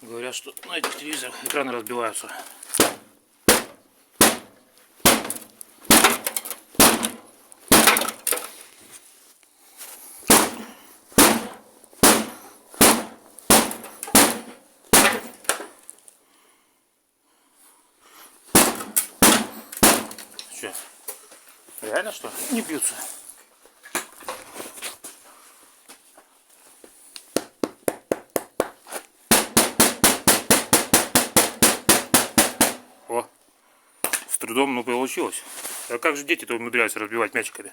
Говорят, что на этих телевизорах экраны разбиваются. Что? Реально что? Не бьются. О, с трудом, но получилось. А как же дети-то умудряются разбивать мячиками?